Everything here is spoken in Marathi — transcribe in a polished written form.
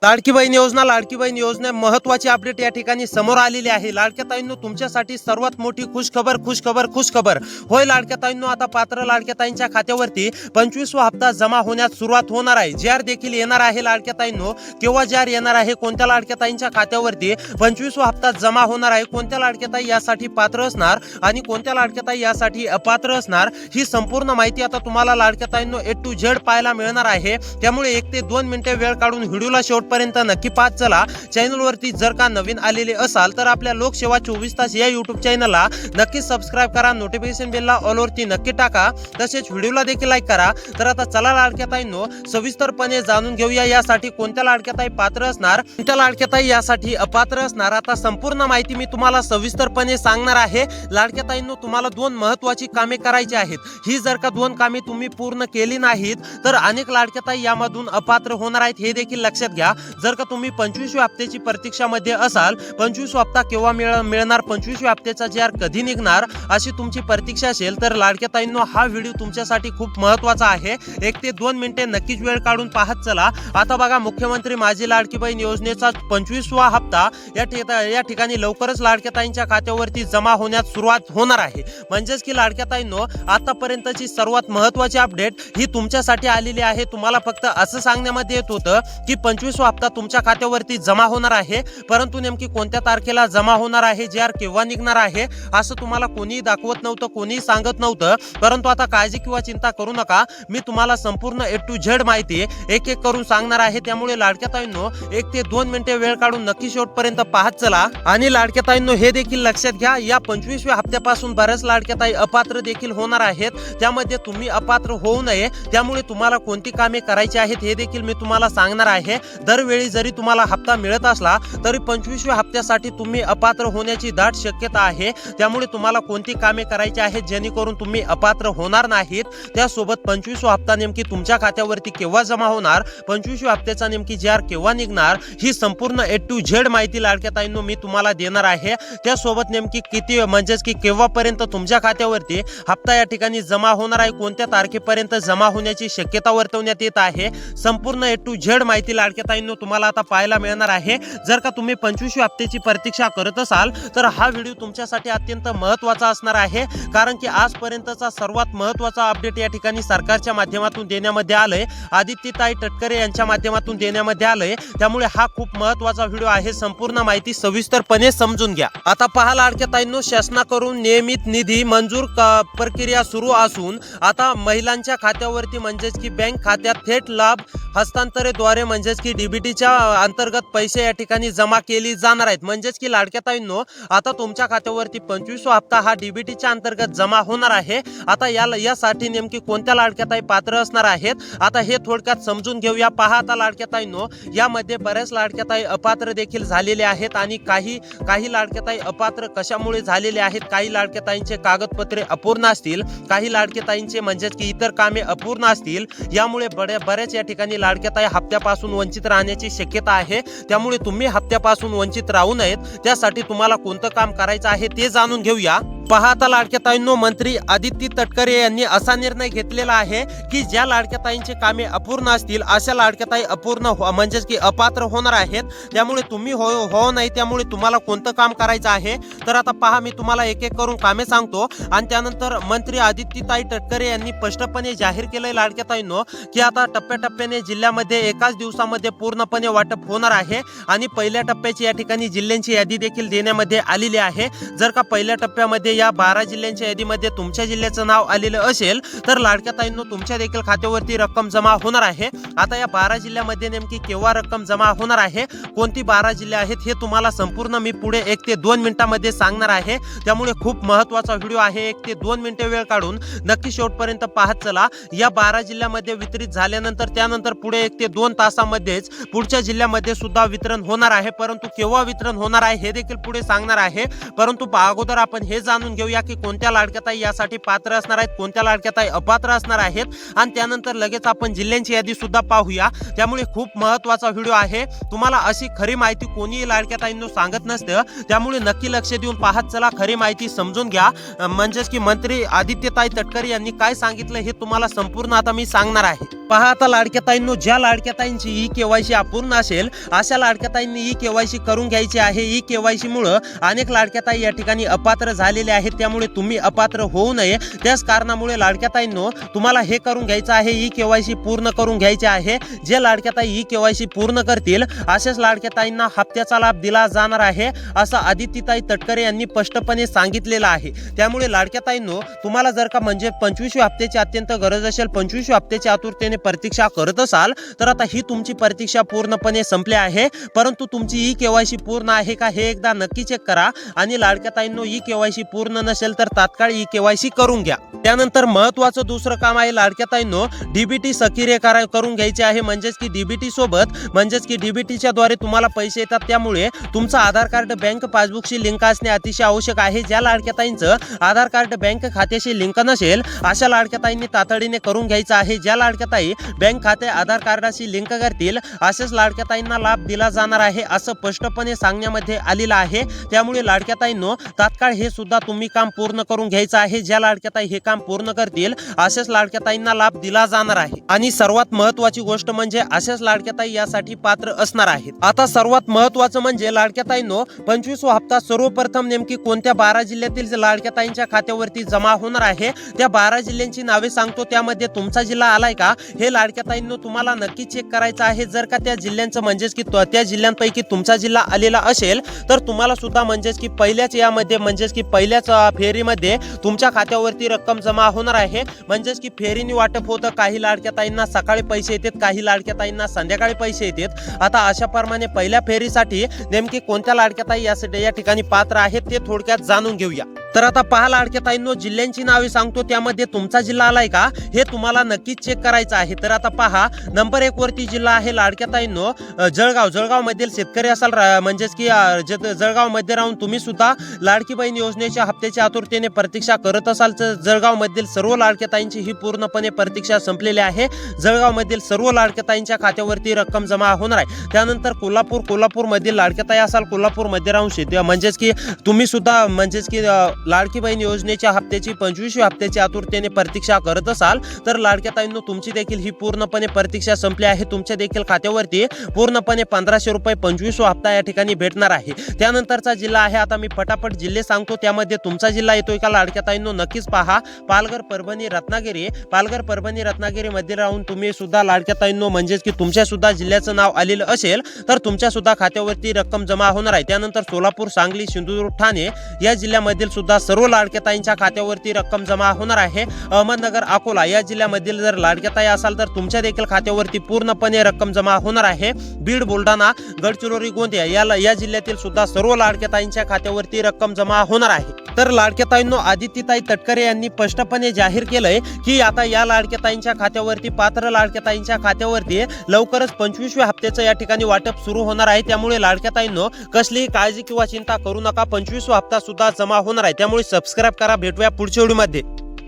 लाडकी बहीण योजना महत्त्वाची अपडेट या ठिकाणी समोर आलेली आहे। लाडक्या ताईंनो, तुमच्यासाठी सर्वात मोठी खुशखबर होय लाडक्या ताईंनो, आता पात्र लाडक्या ताईंच्या खात्यावरती 25वा हप्ता जमा होण्यास सुरुवात होणार आहे। JR देखील येणार आहे लाडक्या ताईंनो। केव्हा JR येणार आहे, कोणत्या लाडक्या ताईंच्या खात्यावरती 25वा हप्ता जमा होणार आहे, कोणत्या लाडक्या ताई यासाठी पात्र असणार आणि कोणत्या लाडक्या ताई यासाठी अपात्र असणार, ही संपूर्ण माहिती आता तुम्हाला लाडक्या ताईंनो A to Z पाहायला मिळणार आहे। त्यामुळे 1 ते 2 मिनिटे वेळ काढून व्हिडिओला शेवटपर्यंत नक्की पाहत चला। चॅनलवरती जर का नवीन आलेले असाल तर आपल्या लोकसेवा 24 तास या YouTube चॅनलला नक्की सबस्क्राइब करा, नोटिफिकेशन बेलला ऑल वरती नक्की टाका, तसेच व्हिडिओला देखील लाईक करा। तर आता चला लाडक्या ताईंनो, सविस्तरपणे जाणून घेऊया यासाठी कोणत्या लाडक्या ताई पात्र असणार, कोणत्या लाडक्या ताई यासाठी अपात्र असणार। आता संपूर्ण माहिती मी तुम्हाला सविस्तरपणे सांगणार आहे। लाडक्या ताईंनो, तुम्हाला 2 महत्त्वाची कामे करायची आहेत। ही जर का 2 कामे तुम्ही पूर्ण केली नाहीत तर अनेक लाडक्या ताई यामधून अपात्र होणार आहेत, हे देखील लक्षात घ्या। जर का तुम्ही 25व्या हप्त्याची प्रतीक्षामध्ये असाल, 25वा हप्ता केव्हा मिळणार, 25व्या हप्त्याचा JR कधी निघणार अशी तुमची प्रतीक्षा असेल तर लाडक्या ताईंनो, हा व्हिडिओ तुमच्यासाठी खूप महत्त्वाचा आहे। 1 ते 2 मिनिटे नक्कीच वेळ काढून पाहत चला। आता बघा, मुख्यमंत्री माझी लाडकी बहीण योजनेचा 25वा हप्ता या ठिकाणी लवकरच लाडक्या ताईंच्या खात्यावरती जमा होण्यास सुरुवात होणार आहे। म्हणजेच की लाडक्या ताईंनो, आतापर्यंतची सर्वात महत्त्वाची अपडेट ही तुमच्यासाठी आलेली आहे। तुम्हाला फक्त असं सांगण्यामध्ये येत होतं की 25वा हप्ता तुमच्या खात्यावरती जमा होणार आहे, परंतु नेमकी कोणत्या तारखेला जमा होणार आहे, JR केव्हा निघणार आहे असं तुम्हाला कोणीही दाखवत नव्हतं, कोणीही सांगत नव्हतं। परंतु आता काळजी किंवा चिंता करू नका, मी तुम्हाला संपूर्ण A to Z माहिती एक एक करून सांगणार आहे। त्यामुळे लाडक्या ताईंनो, 1 ते 2 मिनिटे वेळ काढून नक्की शेवटपर्यंत पाहत चला। आणि लाडक्या ताईंनो, हे देखील लक्षात घ्या, या 25व्या हप्त्यापासून बऱ्याच लाडक्या ताई अपात्र देखील होणार आहेत। त्यामध्ये तुम्ही अपात्र होऊ नये, त्यामुळे तुम्हाला कोणती कामे करायची आहेत हे देखील मी तुम्हाला सांगणार आहे। दरवेळी जरी तुम्हाला हप्ता मिळत असला तरी 25व्या हप्त्यासाठी तुम्ही अपात्र होण्याची दाट शक्यता आहे। त्यामुळे तुम्हाला कोणती कामे करायची आहेत जेणेकरून तुम्ही अपात्र होणार नाहीत। त्यासोबत 25वा हप्ता नेमकी तुमच्या खात्यावरती केव्हा जमा होणार, 25व्या हप्त्याचा नेमकी JR केव्हा निघणार, ही संपूर्ण A to Z माहिती लाडक्या ताईंनो मी तुम्हाला देणार आहे। त्यासोबत नेमकी किती म्हणजेच की केव्हापर्यंत तुमच्या खात्यावरती हप्ता या ठिकाणी जमा होणार आहे, कोणत्या तारखेपर्यंत जमा होण्याची शक्यता वर्तवण्यात येत आहे, संपूर्ण A to Z माहिती लाडक्या ताईंनो तुम्हाला आता पाहायला मिळणार आहे। जर का तुम्ही 25व्या हप्त्याची प्रतीक्षा करत असाल तर हा व्हिडिओ तुमच्यासाठी अत्यंत महत्त्वाचा असणार आहे, कारण की आजपर्यंतचा सर्वात महत्त्वाचा अपडेट या ठिकाणी सरकारच्या माध्यमातून देण्यामध्ये आलंय, आदित्यताई तटकरे यांच्या माध्यमातून देण्यामध्ये आलंय। त्यामुळे हा खूप महत्त्वाचा व्हिडिओ आहे, संपूर्ण माहिती सविस्तरपणे समजून घ्या। आता पहा लाडक्या ताईंनो, शासनाकडून नियमित निधी मंजूर प्रक्रिया सुरू असून आता महिलांच्या खात्यावरती म्हणजेच की बँक खात्यात थेट लाभ हस्तांतरेद्वारे म्हणजेच की DBTच्या अंतर्गत पैसे या ठिकाणी जमा केली जाणार आहेत। म्हणजेच की लाडक्या ताईंनो, आता तुमच्या खात्यावरती 25वा हप्ता हा DBTच्या अंतर्गत जमा होणार आहे। आता यासाठी नेमकी कोणत्या लाडक्या ताई पात्र असणार आहेत, आता हे थोडक्यात समजून घेऊया। पहा आता लाडक्या ताईंनो, यामध्ये बऱ्याच लाडक्या ताई अपात्र देखील झालेले आहेत आणि काही लाडक्या ताई अपात्र कशामुळे झालेले आहेत, काही लाडक्या ताईंचे कागदपत्रे अपूर्ण असतील, काही लाडक्या ताईंचे म्हणजेच की इतर कामे अपूर्ण असतील, यामुळे बऱ्याच या ठिकाणी लाडक्या ताई हप्त्यापासून वंचित राहण्याची शक्यता आहे। त्यामुळे तुम्ही हप्त्यापासून वंचित राहू नयेत, त्यासाठी तुम्हाला कोणतं काम करायचं आहे ते जाणून घेऊया। पहा आता लाडक्या ताईंनो, मंत्री आदित्य तटकरे यांनी असा निर्णय घेतलेला आहे की ज्या लाडक्या ताईंचे कामे अपूर्ण असतील अशा लाडक्या ताई अपूर्ण म्हणजेच की अपात्र होणार आहेत। त्यामुळे तुम्ही हो नाही, त्यामुळे तुम्हाला कोणतं काम करायचं आहे तर आता पहा, मी तुम्हाला एक एक करून कामे सांगतो आणि त्यानंतर मंत्री आदित्यताई तटकरे यांनी स्पष्टपणे जाहीर केलंय लाडक्या ताईंनो की आता टप्प्याटप्प्याने जिल्ह्यामध्ये एकाच दिवसामध्ये पूर्णपणे वाटप होणार आहे आणि पहिल्या टप्प्याची या ठिकाणी जिल्ह्यांची यादी देखील देण्यामध्ये आलेली आहे। जर का पहिल्या टप्प्यामध्ये या 12 जिल्ह्यांच्या यादीमध्ये तुमच्या जिल्ह्याचं नाव आलेलं असेल तर लाडक्या ताईंनो, तुमच्या देखील खात्यावरती रक्कम जमा होणार आहे। आता या 12 जिल्ह्यामध्ये नेमकी केव्हा रक्कम जमा होणार आहे, कोणती 12 जिल्हे आहेत, हे तुम्हाला संपूर्ण मी पुढे 1 ते 2 मिनिटांमध्ये सांगणार आहे। त्यामुळे खूप महत्त्वाचा व्हिडिओ आहे, 1 ते 2 मिनिटे वेळ काढून नक्की शेवटपर्यंत पाहत चला। या 12 जिल्ह्यामध्ये वितरित झाल्यानंतर त्यानंतर पुढे 1 ते 2 तासामध्येच पुढच्या जिल्ह्यामध्ये सुद्धा वितरण होणार आहे, परंतु केव्हा वितरण होणार आहे हे देखील पुढे सांगणार आहे। परंतु अगोदर आपण हे जाणून जाणून घेऊया की कोणत्या लाडक्या ताई यासाठी पात्र असणार आहेत, कोणत्या लाडक्या ताई अपात्र असणार आहेत आणि त्यानंतर लगेच आपण जिल्ह्यांची यादी सुद्धा पाहूया। त्यामुळे खूप महत्त्वाचा व्हिडिओ आहे। तुम्हाला अशी खरी माहिती कोणीही लाडक्या ताईंनो सांगत नसतं, त्यामुळे नक्की लक्ष देऊन पाहत चला, खरी माहिती समजून घ्या। म्हणजेच की मंत्री आदित्यताई तटकरे यांनी काय सांगितलं हे तुम्हाला संपूर्ण आता मी सांगणार आहे। पहा आता लाडक्या ताईंनो, ज्या लाडक्या ताईंची ई केवायसी अपूर्ण असेल अशा लाडक्या ताईंनी ई केवायसी करून घ्यायची आहे। ई केवायसी मुळे अनेक लाडक्या ताई या ठिकाणी अपात्र झालेले आहेत, त्यामुळे तुम्ही अपात्र होऊ नये त्याच कारणामुळे लाडक्या ताईंनो तुम्हाला हे करून घ्यायचं आहे, ई केवायसी पूर्ण करून घ्यायचे आहे। जे लाडक्या ताई ई केवायसी पूर्ण करतील अशाच लाडक्या ताईंना हप्त्याचा लाभ दिला जाणार आहे, असं आदित्यताई तटकरे यांनी स्पष्टपणे सांगितलेलं आहे। त्यामुळे लाडक्या ताईंनो तुम्हाला जर का म्हणजे 25व्या हप्त्याची अत्यंत गरज असेल, 25व्या हप्त्याची आतुरतेने प्रतीक्षा करत असाल तर आता ही तुमची प्रतीक्षा पूर्णपणे संपली आहे। परंतु तुमची ई केवायसी पूर्ण आहे का हे एकदा नक्की चेक करा आणि लाडक्या ताईंनो ई केवायसी पूर्ण नसेल तर तात्काळ ई केवायसी करून घ्या। त्यानंतर महत्त्वाचं दुसरं काम आहे लाडक्या ताईंनो, डीबीटी सक्रिय करून घ्यायचे आहे। म्हणजेच की डीबीटी सोबत म्हणजेच की डीबीटीच्या द्वारे तुम्हाला पैसे येतात, त्यामुळे तुमचं आधार कार्ड बँक पासबुकशी लिंक असणे अतिशय आवश्यक आहे। ज्या लाडक्या ताईंचं आधार कार्ड बँक खात्याशी लिंक नसेल अशा लाडक्या ताईंनी तातडीने करून घ्यायचं आहे। ज्या लाडक्या ताई बँक खाते आधार कार्डाशी लिंक करतील अशाच लाडक्या ताईंना लाभ दिला जाणार आहे, असं स्पष्टपणे सांगण्यामध्ये आलेलं आहे। त्यामुळे लाडक्या ताईंनो तात्काळ हे सुद्धा तुम्ही काम पूर्ण करून घ्यायचं आहे। ज्या लाडक्या ताई हे काम पूर्ण करतील अशाच लाडक्या ताईंना लाभ दिला जाणार आहे। आणि सर्वात महत्त्वाची गोष्ट म्हणजे अशाच लाडक्या ताई यासाठी पात्र असणार आहेत। आता सर्वात महत्त्वाचं म्हणजे लाडक्या ताईंनो 25वा हप्ता सर्वप्रथम नेमकी कोणत्या 12 जिल्ह्यातील लाडक्या ताईंच्या खात्यावरती जमा होणार आहे, त्या 12 जिल्ह्यांची नावे सांगतो। त्यामध्ये तुमचा जिल्हा आलाय का हे लाडक्या ताईंनो तुम्हाला नक्की चेक करायचं आहे। जर का त्या जिल्ह्यांचं म्हणजेच की त्या जिल्ह्यांपैकी तुमचा जिल्हा आलेला असेल तर तुम्हाला सुद्धा म्हणजेच की पहिल्याच यामध्ये म्हणजेच की पहिल्याच फेरीमध्ये तुमच्या खात्यावरती रक्कम जमा होणार आहे। म्हणजेच की फेरीने वाटप होतं, काही लाडक्या ताईंना सकाळी पैसे येतात, काही लाडक्या ताईंना संध्याकाळी पैसे येतात। आता अशा प्रमाणे पहिल्या फेरीसाठी नेमकी कोणत्या लाडक्या ताई या ठिकाणी पात्र आहेत ते थोडक्यात जाणून घेऊया। तर आता पहा लाडक्या ताईंनो, जिल्ह्यांची नावे सांगतो, त्यामध्ये तुमचा जिल्हा आलाय का हे तुम्हाला नक्कीच चेक करायचं आहे। तर आता पहा नंबर 1 वरती जिल्हा आहे लाडक्या ताईंनो जळगाव मधील शेतकरी असाल म्हणजेच की जळगाव मध्ये राहून तुम्ही सुद्धा लाडकी बहीण योजनेच्या हप्त्याची आतुरतेने प्रतीक्षा करत असाल तर जळगाव मधील सर्व लाडक्या ताईंची ही पूर्णपणे प्रतीक्षा संपलेली आहे। जळगाव मधील सर्व लाडक्या ताईंच्या खात्यावरती रक्कम जमा होणार आहे। त्यानंतर कोल्हापूर मधील लाडक्या ताई असाल, कोल्हापूर मध्ये राहून म्हणजेच की तुम्ही सुद्धा म्हणजेच की लाडकी बहीण योजनेच्या हप्त्याची 25व्या हप्त्याची आतुरतेने प्रतीक्षा करत असाल तर लाडक्या ताईंनो तुमची देखील ही पूर्णपणे प्रतीक्षा संपली आहे। तुमच्या देखील खात्यावरती पूर्णपणे 1500 रुपये 25वा हप्ता या ठिकाणी भेटणार आहे। त्यानंतरचा जिल्हा आहे, आता मी पटापट जिल्हे सांगतो, त्यामध्ये तुमचा जिल्हा येतोय का लाडक्या ताईंनो नक्कीच पहा। पालघर परभणी रत्नागिरी मध्ये राहून तुम्ही सुद्धा लाडक्या ताईंनो म्हणजेच की तुमच्या सुद्धा जिल्ह्याचं नाव आलेलं असेल तर तुमच्या सुद्धा खात्यावरती रक्कम जमा होणार आहे। त्यानंतर सोलापूर, सांगली, सिंधुदुर्ग, ठाणे या जिल्ह्यामधील सुद्धा सर्व लाडक्या ताईंच्या खात्यावरती रक्कम जमा होणार आहे। अहमदनगर, अकोला या जिल्ह्यामधील जर लाडक्या ताई असाल तर तुमच्या देखील खात्यावरती पूर्णपणे रक्कम जमा होणार आहे। बीड, बुलढाणा, गडचिरोली, गोंदिया या जिल्ह्यातील सुद्धा सर्व लाडक्या ताईंच्या खात्यावरती रक्कम जमा होणार आहे। तर लाडक्या ताईंनो आदित्यताई तटकरे यांनी स्पष्टपणे जाहीर केलंय की आता या लाडक्या ताईंच्या खात्यावरती पात्र लाडक्या ताईंच्या खात्यावरती लवकरच 25व्या हप्त्याचं या ठिकाणी वाटप सुरू होणार आहे। त्यामुळे लाडक्या ताईंनो कसलीही काळजी किंवा चिंता करू नका, 25वा हप्ता सुद्धा जमा होणार आहे। त्यामुळे सबस्क्राइब करा, भेटूया पुढच्या व्हिडिओमध्ये।